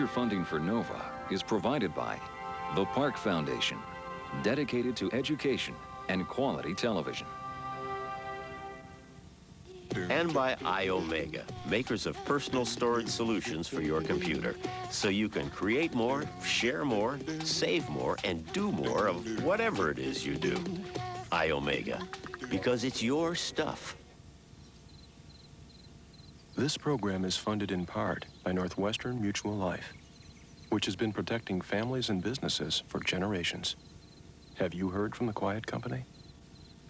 Major funding for NOVA is provided by the Park Foundation, dedicated to education and quality television. And by iOmega, makers of personal storage solutions for your computer, so you can create more, share more, save more, and do more of whatever it is you do. iOmega, because it's your stuff. This program is funded in part by Northwestern Mutual Life, which has been protecting families and businesses for generations. Have you heard from the Quiet Company?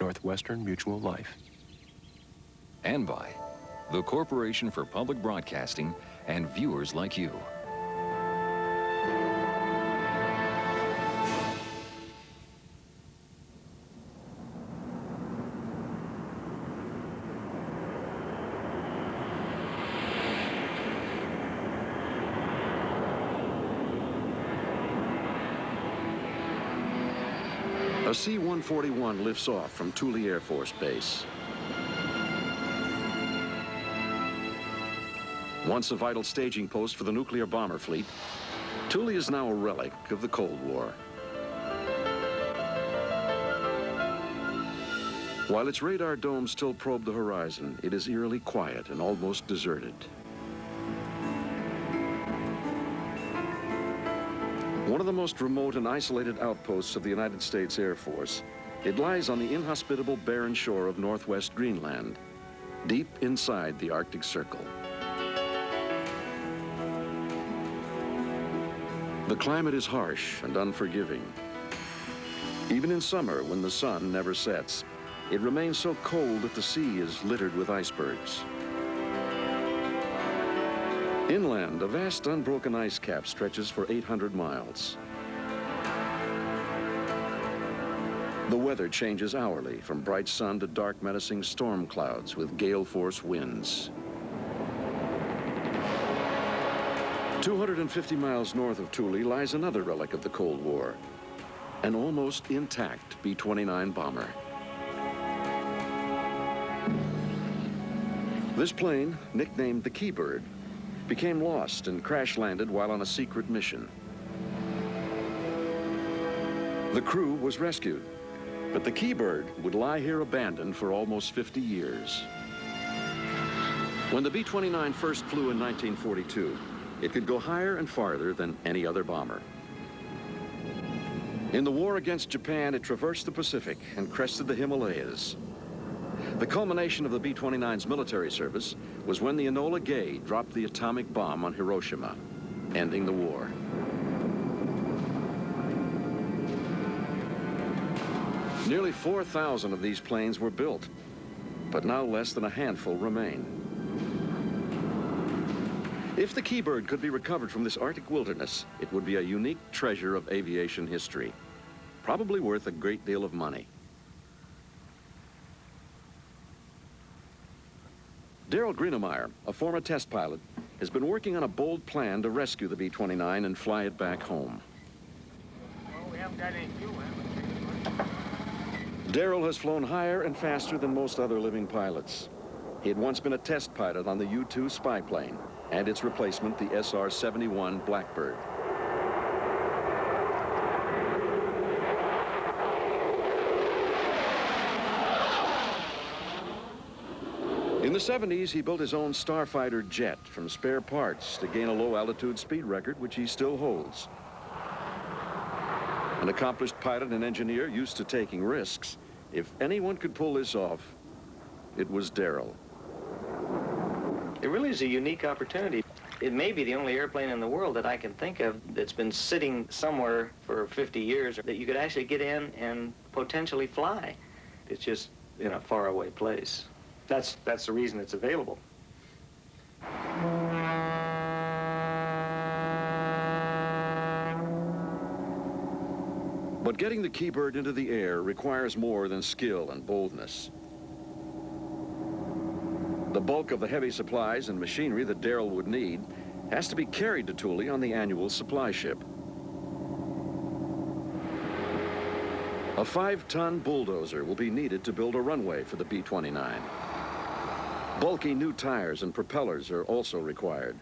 Northwestern Mutual Life. And by the Corporation for Public Broadcasting and viewers like you. A C-141 lifts off from Thule Air Force Base. Once a vital staging post for the nuclear bomber fleet, Thule is now a relic of the Cold War. While its radar domes still probe the horizon, it is eerily quiet and almost deserted. One of the most remote and isolated outposts of the United States Air Force, it lies on the inhospitable barren shore of northwest Greenland, deep inside the Arctic Circle. The climate is harsh and unforgiving. Even in summer, when the sun never sets, it remains so cold that the sea is littered with icebergs. Inland, a vast unbroken ice cap stretches for 800 miles. The weather changes hourly, from bright sun to dark, menacing storm clouds with gale-force winds. 250 miles north of Thule lies another relic of the Cold War, an almost intact B-29 bomber. This plane, nicknamed the Keybird, became lost and crash-landed while on a secret mission. The crew was rescued, but the Keybird would lie here abandoned for almost 50 years. When the B-29 first flew in 1942, it could go higher and farther than any other bomber. In the war against Japan, it traversed the Pacific and crested the Himalayas. The culmination of the B-29's military service was when the Enola Gay dropped the atomic bomb on Hiroshima, ending the war. Nearly 4,000 of these planes were built, but now less than a handful remain. If the Keybird could be recovered from this Arctic wilderness, it would be a unique treasure of aviation history, probably worth a great deal of money. Daryl Greenemeyer, a former test pilot, has been working on a bold plan to rescue the B-29 and fly it back home. Well, we haven't got any fuel, Daryl has flown higher and faster than most other living pilots. He had once been a test pilot on the U-2 spy plane and its replacement, the SR-71 Blackbird. In the 70s, he built his own Starfighter jet from spare parts to gain a low-altitude speed record, which he still holds. An accomplished pilot and engineer used to taking risks. If anyone could pull this off, it was Daryl. It really is a unique opportunity. It may be the only airplane in the world that I can think of that's been sitting somewhere for 50 years that you could actually get in and potentially fly. It's just in a faraway place. That's the reason it's available. But getting the Keybird into the air requires more than skill and boldness. The bulk of the heavy supplies and machinery that Daryl would need has to be carried to Thule on the annual supply ship. A 5-ton bulldozer will be needed to build a runway for the B-29. Bulky new tires and propellers are also required.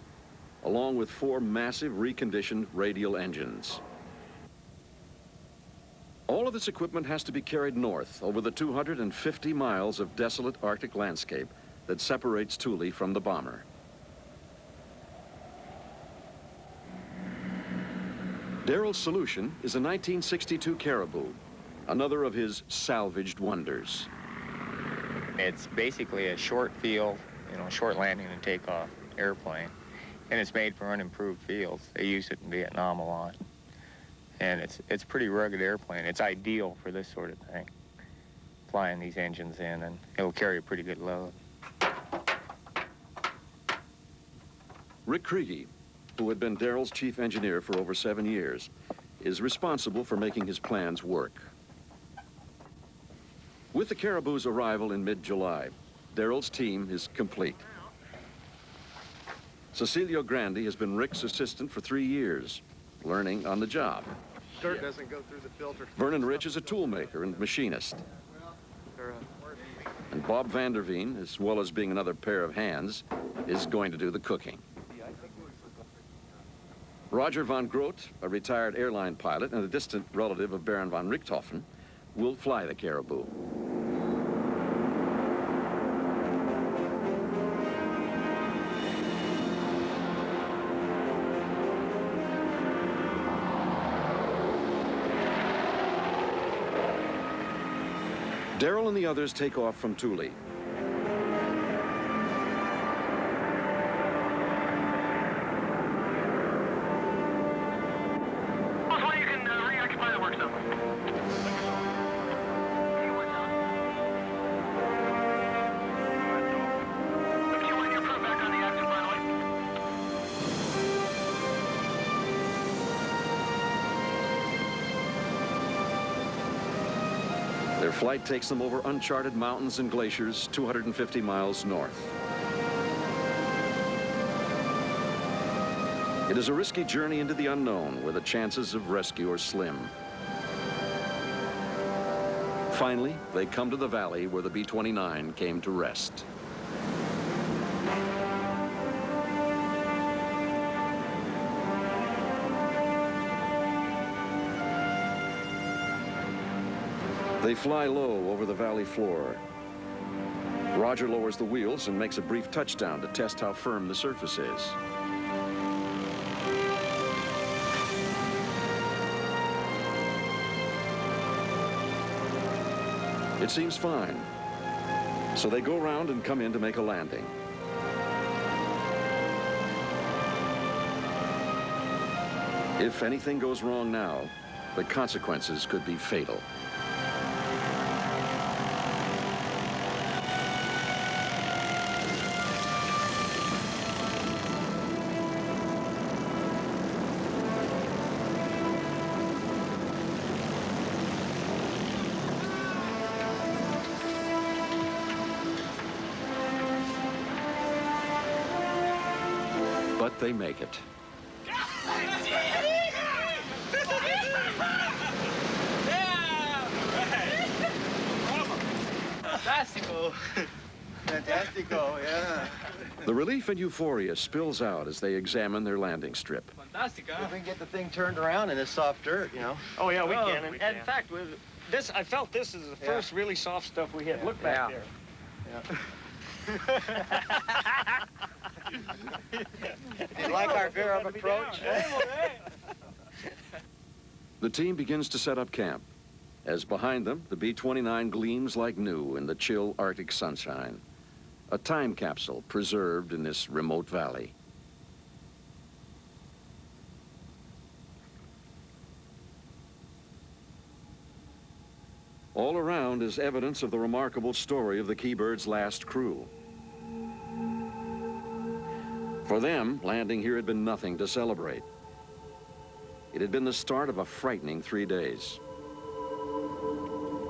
along with 4 massive reconditioned radial engines. All of this equipment has to be carried north over the 250 miles of desolate Arctic landscape that separates Thule from the bomber. Darrell's solution is a 1962 Caribou, another of his salvaged wonders. It's basically a short field, short landing and takeoff airplane. And it's made for unimproved fields. They used it in Vietnam a lot. And it's a pretty rugged airplane. It's ideal for this sort of thing. Flying these engines in, and it'll carry a pretty good load. Rick Kriege, who had been Darrell's chief engineer for over 7 years, is responsible for making his plans work. With the Caribou's arrival in mid-July, Darrell's team is complete. Cecilio Grandi has been Rick's assistant for 3 years, learning on the job. Dirt doesn't go through the filter. Vernon Rich is a toolmaker and machinist. And Bob Vanderveen, as well as being another pair of hands, is going to do the cooking. Roger von Groot, a retired airline pilot and a distant relative of Baron von Richthofen, will fly the Caribou. Darrell and the others take off from Thule. Their flight takes them over uncharted mountains and glaciers 250 miles north. It is a risky journey into the unknown where the chances of rescue are slim. Finally, they come to the valley where the B-29 came to rest. They fly low over the valley floor. Roger lowers the wheels and makes a brief touchdown to test how firm the surface is. It seems fine. So they go around and come in to make a landing. If anything goes wrong now, the consequences could be fatal. But they make it. Fantastico. Fantastico, yeah. The relief and euphoria spills out as they examine their landing strip. Fantastica. If we can get the thing turned around in this soft dirt, Oh, yeah, we can. we And in fact, I felt this is the first really soft stuff we hit. Look back there. Yeah. You like our Vera approach? The team begins to set up camp, as behind them, the B-29 gleams like new in the chill Arctic sunshine. A time capsule preserved in this remote valley. All around is evidence of the remarkable story of the Keybird's last crew. For them, landing here had been nothing to celebrate. It had been the start of a frightening 3 days.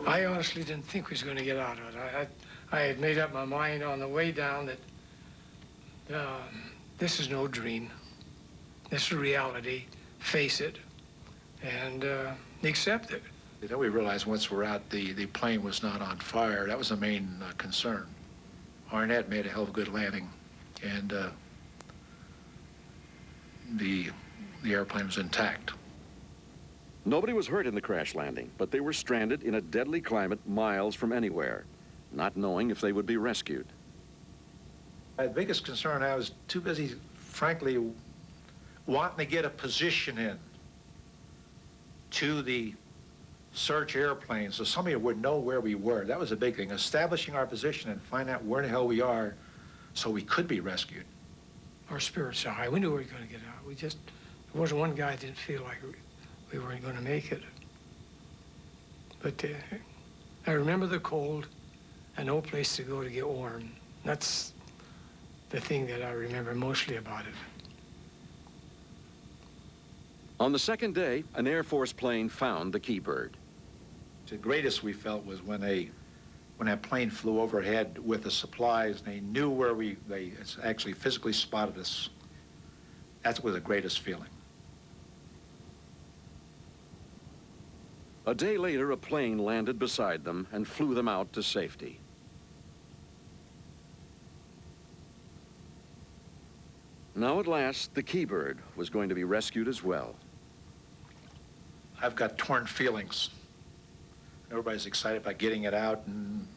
I honestly didn't think we was going to get out of it. I had made up my mind on the way down that this is no dream. This is reality. Face it and accept it. Then we realized once we're out, the plane was not on fire. That was the main concern. Arnett made a hell of a good landing. And the airplane was intact. Nobody was hurt in the crash landing, but they were stranded in a deadly climate miles from anywhere, not knowing if they would be rescued. My biggest concern, I was too busy, frankly, wanting to get a position in to the search airplane so somebody would know where we were. That was a big thing, establishing our position and find out where the hell we are so we could be rescued. Our spirits are high. We knew we were going to get out. There wasn't one guy that didn't feel like we weren't going to make it. But I remember the cold and no place to go to get warm. That's the thing that I remember mostly about it. On the second day, an Air Force plane found the Keybird. The greatest we felt was when that plane flew overhead with the supplies, and they knew where they actually physically spotted us. That was the greatest feeling. A day later, a plane landed beside them and flew them out to safety. Now, at last, the Keybird was going to be rescued as well. I've got torn feelings. Everybody's excited about getting it out, and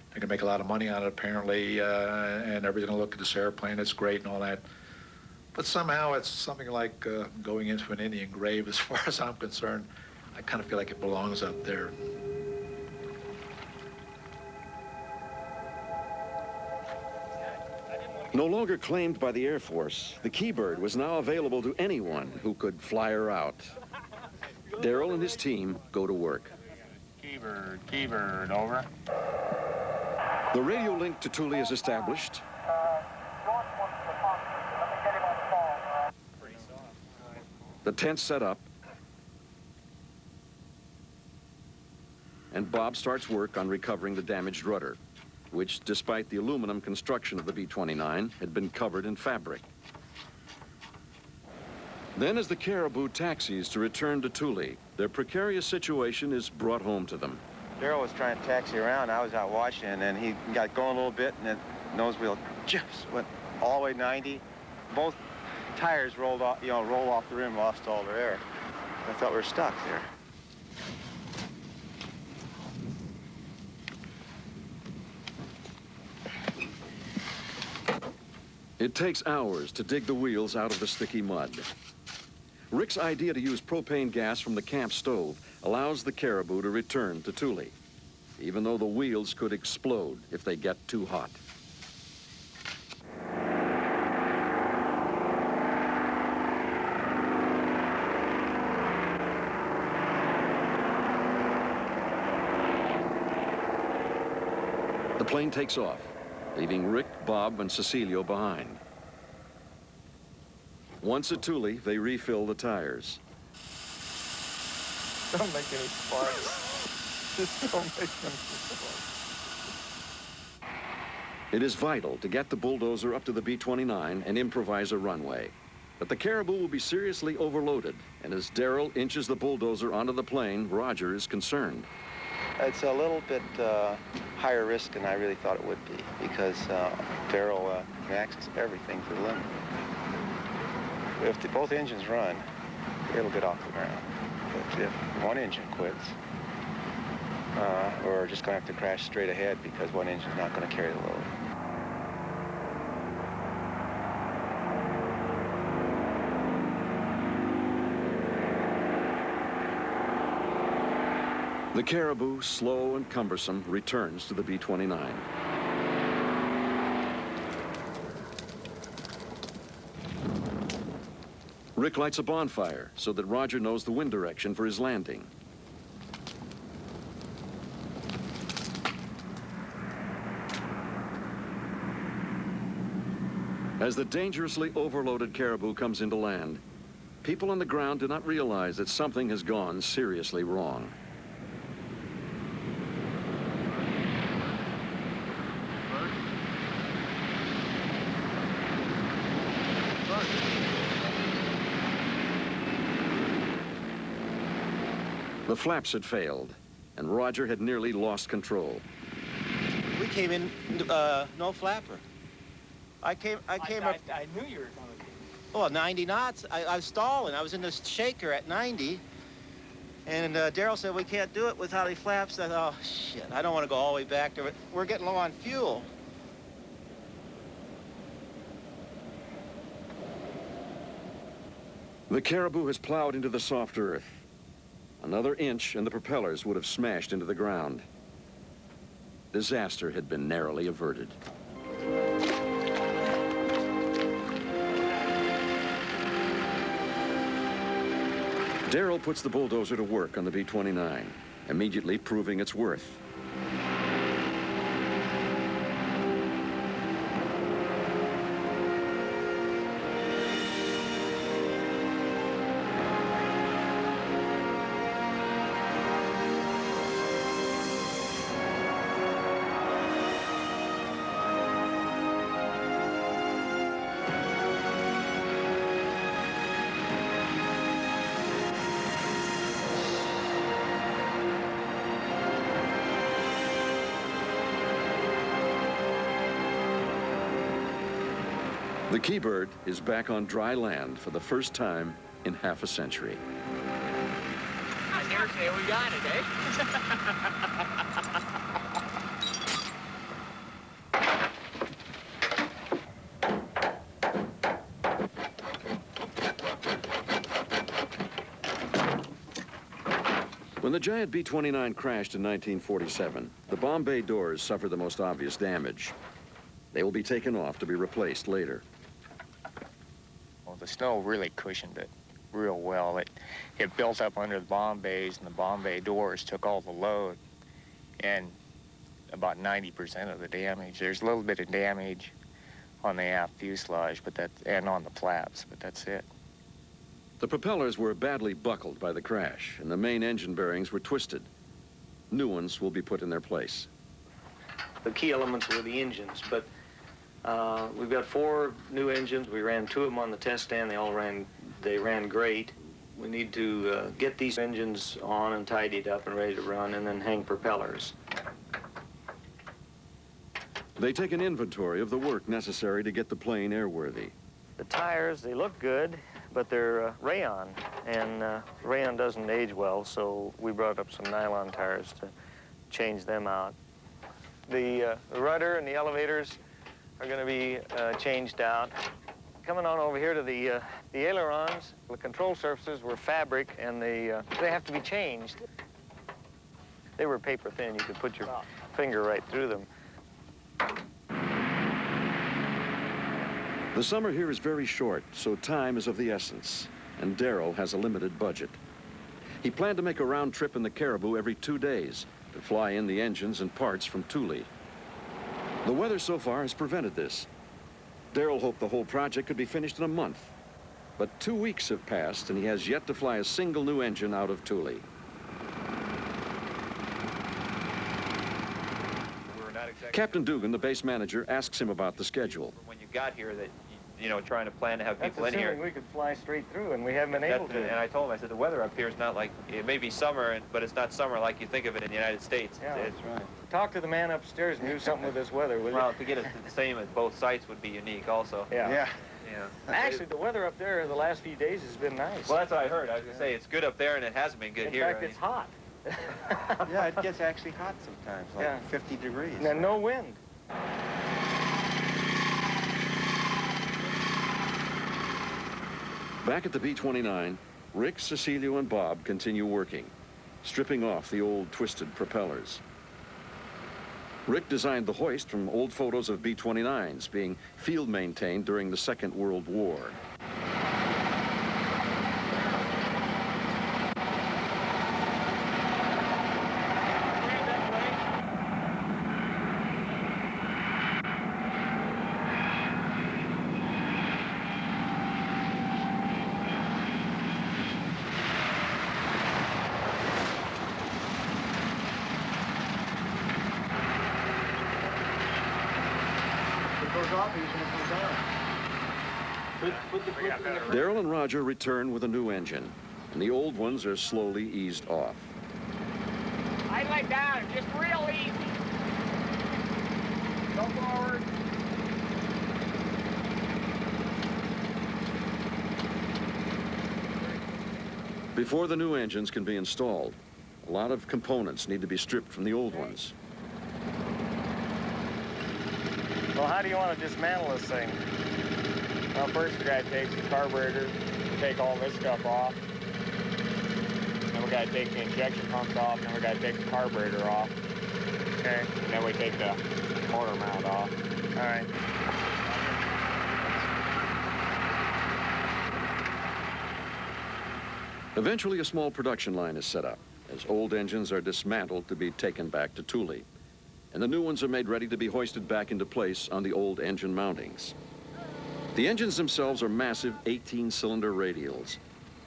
they're gonna make a lot of money on it, apparently, and everybody's gonna look at this airplane, it's great and all that. But somehow it's something like going into an Indian grave as far as I'm concerned. I kind of feel like it belongs up there. No longer claimed by the Air Force, the Keybird was now available to anyone who could fly her out. Darrell and his team go to work. Keybird, over. The radio link to Thule is established. The tent's set up. And Bob starts work on recovering the damaged rudder, which, despite the aluminum construction of the B-29, had been covered in fabric. Then, as the Caribou taxis to return to Thule, their precarious situation is brought home to them. Darrell was trying to taxi around. I was out watching, and he got going a little bit, and the nose wheel just went all the way 90. Both tires rolled off, rolled off the rim, lost all their air. I thought we were stuck there. It takes hours to dig the wheels out of the sticky mud. Rick's idea to use propane gas from the camp stove allows the Caribou to return to Thule, even though the wheels could explode if they get too hot. The plane takes off, leaving Rick, Bob, and Cecilio behind. Once at Thule, they refill the tires. Don't make any sparks. Just don't make any sparks. It is vital to get the bulldozer up to the B-29 and improvise a runway. But the Caribou will be seriously overloaded, and as Darrell inches the bulldozer onto the plane, Roger is concerned. It's a little bit higher risk than I really thought it would be, because Darrell can access everything to the limit. If both engines run, it'll get off the ground. But if one engine quits, we're just going to have to crash straight ahead because one engine's not going to carry the load. The Caribou, slow and cumbersome, returns to the B-29. Rick lights a bonfire so that Roger knows the wind direction for his landing. As the dangerously overloaded Caribou comes into land, people on the ground do not realize that something has gone seriously wrong. The flaps had failed, and Roger had nearly lost control. We came in no flapper. I knew you were going to be. Oh, 90 knots. I was stalling. I was in the shaker at 90. And Darrell said, we can't do it without the flaps. I thought, oh, shit, I don't want to go all the way back to it. We're getting low on fuel. The Caribou has plowed into the soft earth. Another inch and the propellers would have smashed into the ground. Disaster had been narrowly averted. Darrell puts the bulldozer to work on the B-29, immediately proving its worth. The Keybird is back on dry land for the first time in half a century. Seriously, we got it, eh? When the giant B-29 crashed in 1947, the bomb bay doors suffered the most obvious damage. They will be taken off to be replaced later. Well, the snow really cushioned it real well. It built up under the bomb bays, and the bomb bay doors took all the load, and about 90% of the damage. There's a little bit of damage on the aft fuselage, and on the flaps, but that's it. The propellers were badly buckled by the crash, and the main engine bearings were twisted. New ones will be put in their place. The key elements were the engines, but we've got 4 new engines. We ran 2 of them on the test stand. They ran great. We need to get these engines on and tidied up and ready to run, and then hang propellers. They take an inventory of the work necessary to get the plane airworthy. The tires, they look good, but they're rayon, and rayon doesn't age well, so we brought up some nylon tires to change them out. The rudder and the elevators are going to be changed out. Coming on over here to the ailerons, the control surfaces were fabric, and they have to be changed. They were paper thin. You could put your finger right through them. The summer here is very short, so time is of the essence, and Darrell has a limited budget. He planned to make a round trip in the Caribou every 2 days to fly in the engines and parts from Thule. The weather so far has prevented this. Darrell hoped the whole project could be finished in a month, but 2 weeks have passed and he has yet to fly a single new engine out of Thule. Captain Dugan, the base manager, asks him about the schedule. When you got here that, you know, trying to plan to have people in here. That's assuming we could fly straight through, and we haven't been able to. And I told him, I said, the weather up here is not like, it may be summer, but it's not summer like you think of it in the United States. Yeah, that's right. Talk to the man upstairs and do something with this weather, will you? Well, to get it the same at both sites would be unique also. Yeah. Yeah. Actually, the weather up there the last few days has been nice. Well, that's what I heard. I was going to say, it's good up there, and it hasn't been good here. In fact, it's hot. Yeah, it gets actually hot sometimes, like 50 degrees. And no wind. Back at the B-29, Rick, Cecilio, and Bob continue working, stripping off the old twisted propellers. Rick designed the hoist from old photos of B-29s being field maintained during the Second World War. Darrell and Roger return with a new engine, and the old ones are slowly eased off. I lay down, just real easy. Go forward. Before the new engines can be installed, a lot of components need to be stripped from the old ones. Well, how do you want to dismantle this thing? Well, first we got to take the carburetor, take all this stuff off. Then we got to take the injection pumps off, and then we got to take the carburetor off. Okay, and then we take the motor mount off. All right. Eventually, a small production line is set up as old engines are dismantled to be taken back to Thule, and the new ones are made ready to be hoisted back into place on the old engine mountings. The engines themselves are massive 18-cylinder radials,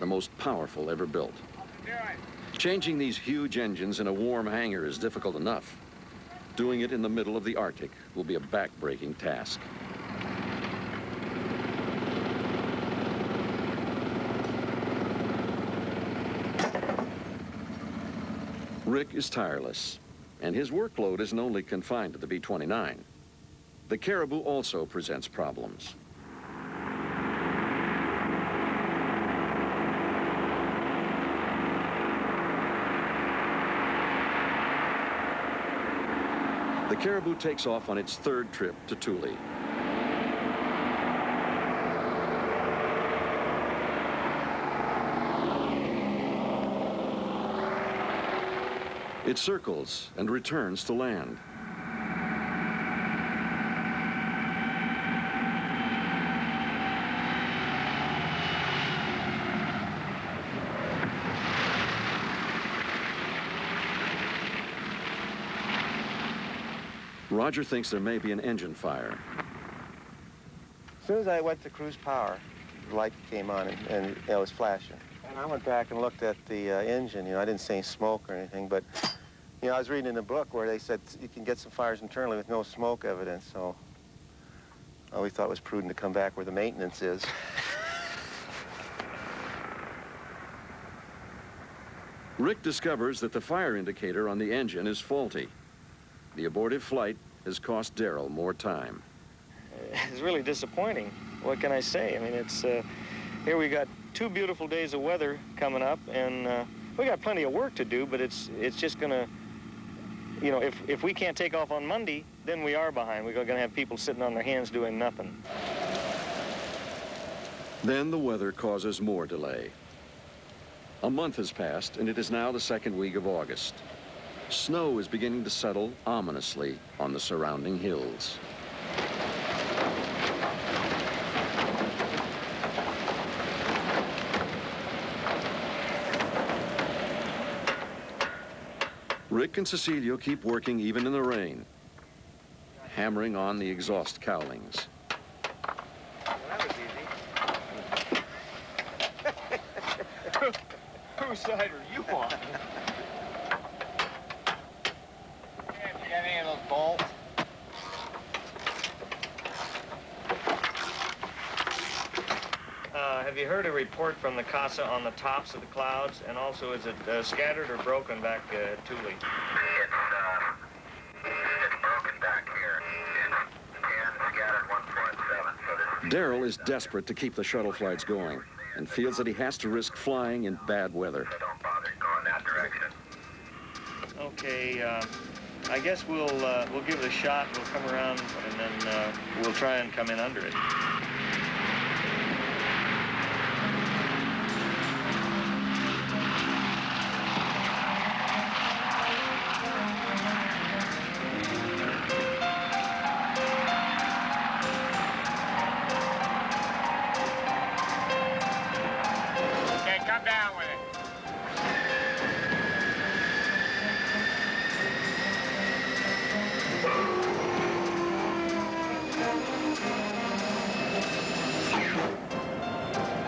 the most powerful ever built. Changing these huge engines in a warm hangar is difficult enough. Doing it in the middle of the Arctic will be a back-breaking task. Rick is tireless, and his workload isn't only confined to the B-29. The Caribou also presents problems. The Caribou takes off on its third trip to Thule. It circles and returns to land. Roger thinks there may be an engine fire. As soon as I went to cruise power, the light came on and it was flashing. And I went back and looked at the engine. You know, I didn't see any smoke or anything, but, you know, I was reading in a book where they said you can get some fires internally with no smoke evidence, so we thought it was prudent to come back where the maintenance is. Rick discovers that the fire indicator on the engine is faulty. The abortive flight has cost Darrell more time. It's really disappointing. What can I say? I mean, it's here we got 2 beautiful days of weather coming up, and we got plenty of work to do, but it's just gonna, you know, if we can't take off on Monday, then we are behind. We're gonna have people sitting on their hands doing nothing. Then the weather causes more delay. A month has passed, and it is now the second week of August. Snow is beginning to settle ominously on the surrounding hills. Rick and Cecilio keep working even in the rain, hammering on the exhaust cowlings. Well, that was easy. Whose side are you on? You got any of those bolts? Have you heard a report from the CASA on the tops of the clouds? And also, is it scattered or broken back at Thule? It's broken back here. And scattered 1.7. So this Darrell is desperate to keep the shuttle flights going and feels that he has to risk flying in bad weather. so don't bother going that direction. Okay, I guess we'll give it a shot. We'll come around, and then we'll try and come in under it. Okay, come down with it.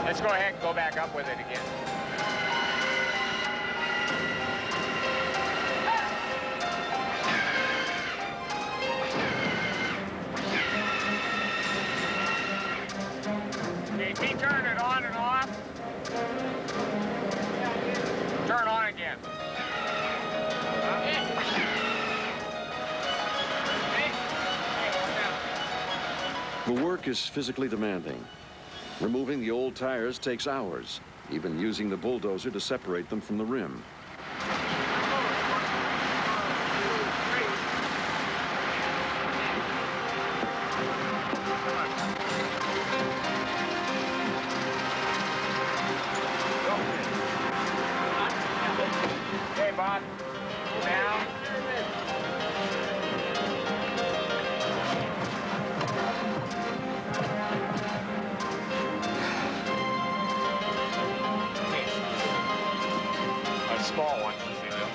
Let's go ahead and go back up with it again. Okay, can you turn it on and off? Turn on again. The work is physically demanding. Removing the old tires takes hours, even using the bulldozer to separate them from the rim. Hey, Bob. Now. A small one, Cecilia.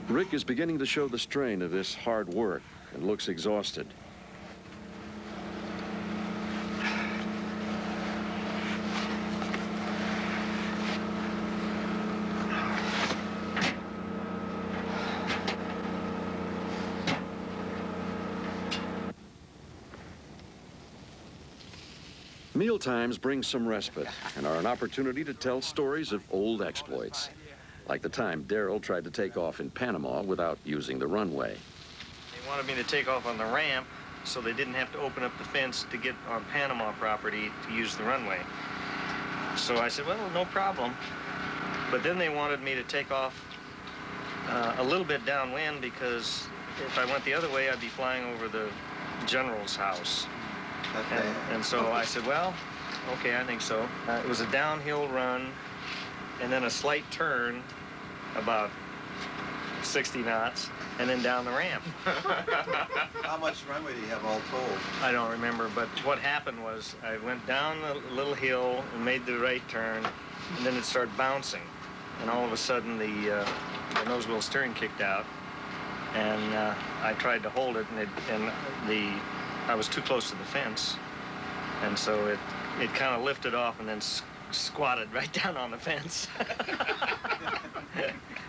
Rick is beginning to show the strain of this hard work and looks exhausted. Meal times bring some respite and are an opportunity to tell stories of old exploits, like the time Darrell tried to take off in Panama without using the runway. They wanted me to take off on the ramp so they didn't have to open up the fence to get on Panama property to use the runway. So I said, well, no problem. But then they wanted me to take off a little bit downwind because if I went the other way, I'd be flying over the general's house. And so I said, well, okay, I think so. It was a downhill run and then a slight turn, about 60 knots, and then down the ramp. How much runway do you have all told? I don't remember, but what happened was I went down a little hill and made the right turn, and then it started bouncing. And all of a sudden, the nose wheel steering kicked out, and I tried to hold it, and I was too close to the fence, and so it kind of lifted off and then squatted right down on the fence.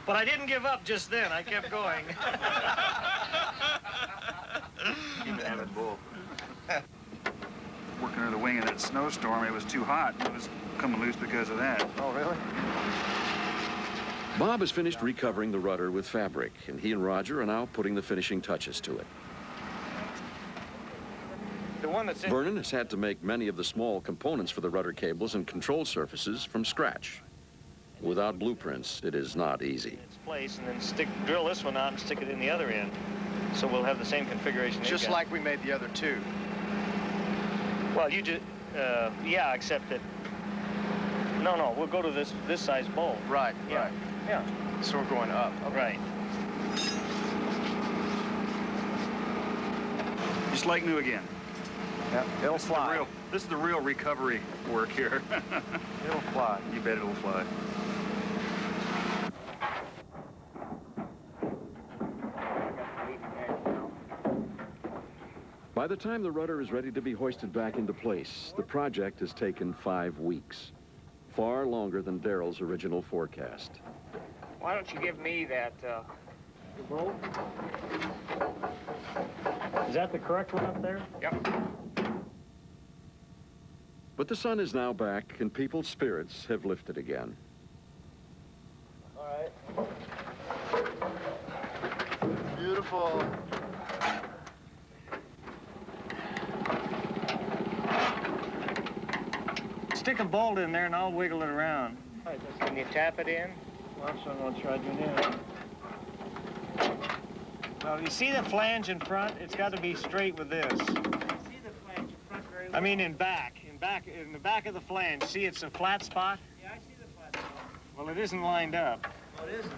But I didn't give up just then. I kept going. Even having bull. Working under the wing in that snowstorm, it was too hot. It was coming loose because of that. Oh, really? Bob has finished recovering the rudder with fabric, and he and Roger are now putting the finishing touches to it. The one that's in Vernon has had to make many of the small components for the rudder cables and control surfaces from scratch. Without blueprints, it is not easy. its place, and then drill this one out and stick it in the other end. So we'll have the same configuration. Just like we made the other two. Well, you just, yeah, except that, no, we'll go to this size bowl. Right, yeah. right. Yeah. So we're going up. Okay. Right. Just like new again. Yeah, it'll fly. This is the real recovery work here. It'll fly. You bet it'll fly. By the time the rudder is ready to be hoisted back into place, the project has taken 5 weeks. Far longer than Darrell's original forecast. Why don't you give me that, bolt? Is that the correct one up there? Yep. But the sun is now back, and people's spirits have lifted again. All right. Beautiful. Stick a bolt in there and I'll wiggle it around. Can you tap it in? Well, that's what I'm gonna try doing here. Now, you see the flange in front? It's got to be straight with this. I see the flange in front very well. I mean in the back of the flange. See, it's a flat spot? Yeah, I see the flat spot. Well, it isn't lined up. Oh, it isn't.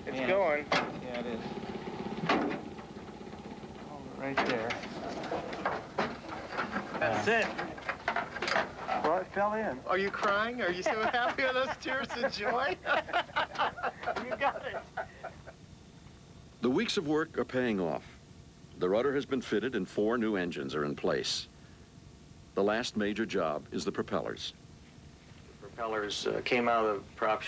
It's going. Yeah, it is. Hold it right there. That's it. Well, it fell in. Are you crying? Are you so happy with those tears of joy? You got it. The weeks of work are paying off. The rudder has been fitted and 4 new engines are in place. The last major job is the propellers. The propellers came out of the prop